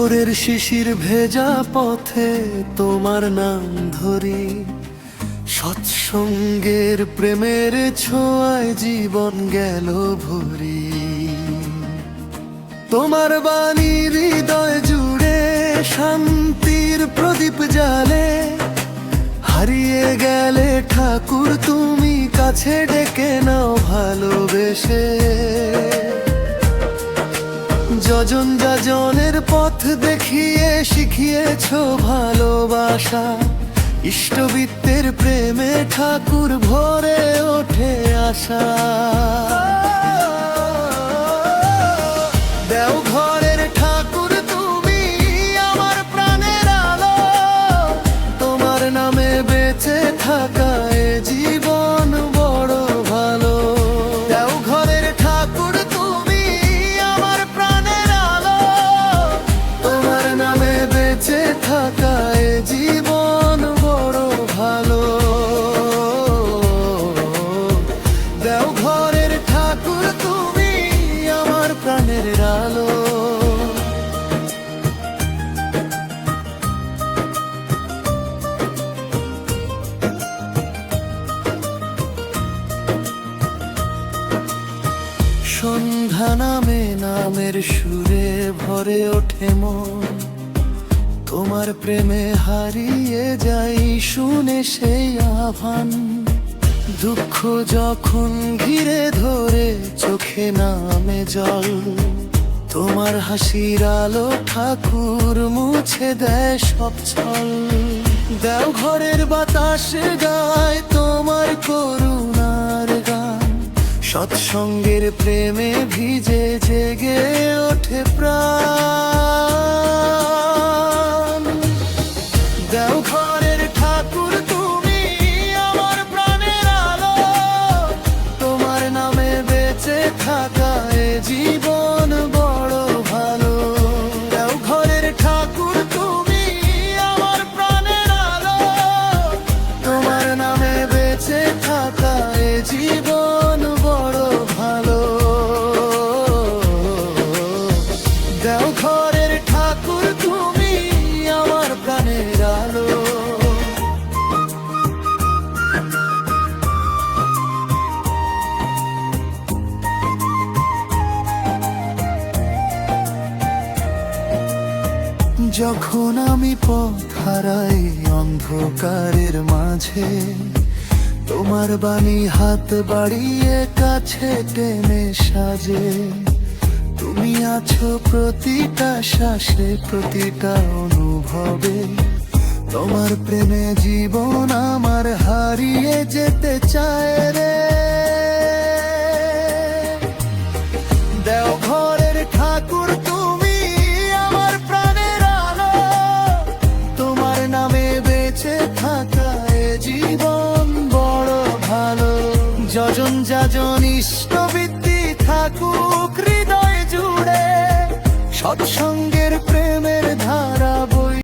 ভোরের শিশির ভেজা পথে তোমার নাম ধরি, সৎসঙ্গের প্রেমের ছোঁয়ায় জীবন গেল ভরি। তোমার বাণী হৃদয় জুড়ে শান্তির প্রদীপ জ্বালে, হারিয়ে গেলে ঠাকুর তুমি কাছে ডেকে নাও ভালোবেসে। যজন যাজনের পথ দেখিয়ে শিখিয়েছ ভালোবাসা, ইষ্টবিত্তের প্রেমে ঠাকুর ভরে ওঠে আশা। দেওঘরের ঠাকুর তুমি আমার প্রাণের আলো, তোমার নামে বেঁচে থাকা এ জীবন বড় ভালো। দেওঘরের ঠাকুর তুমি আমার প্রাণের আলো, তোমার নামে বেঁচে থাকা এ জীবন বড় ভালো। দেওঘরের ঠাকুর তুমি আমার প্রাণের আলো। সন্ধ্যা নামে নামের সুরে ভরে ওঠে মন, তোমার প্রেমে হারিয়ে যাই শুনে সেই আহ্বান। দুঃখ যখন ঘিরে ধরে চোখে নামে জল, তোমার হাসির আলো ঠাকুর মুছে দেয় সব ছল। দেওঘরের বাতাস গায় তোমার করুণার গান, সৎসঙ্গের প্রেমে ভিজে জেগে ওঠে প্রাণ। দেওঘরের ঠাকুর তুমি আমার প্রাণের আলো, তোমার নামে বেঁচে থাকা এ জীবন বড় ভালো। দেওঘরের ঠাকুর তুমি আমার প্রাণের আলো, তোমার নামে বেঁচে থাকা এ জীবন বড় ভালো। দেওঘরের ঠাকুর তুমি আমার প্রাণের আলো। যখন আমি পথ হারাই অন্ধকারের মাঝে, তোমার বাণী হাত বাড়িয়ে কাছে টেনে সাজে। তুমি আছো প্রতিটা শ্বাসে প্রতিটা অনুভবে, তোমার প্রেমে জীবন আমার হারিয়ে যেতে চায় রে। দেওঘরের ঠাকুর তুমি আমার প্রাণের আলো, তোমার নামে বেঁচে থাকা এ জীবন বড় ভালো। যজন যাজন ইষ্টবিদ্যি থাকুক হৃদয় জুড়ে, সৎসঙ্গে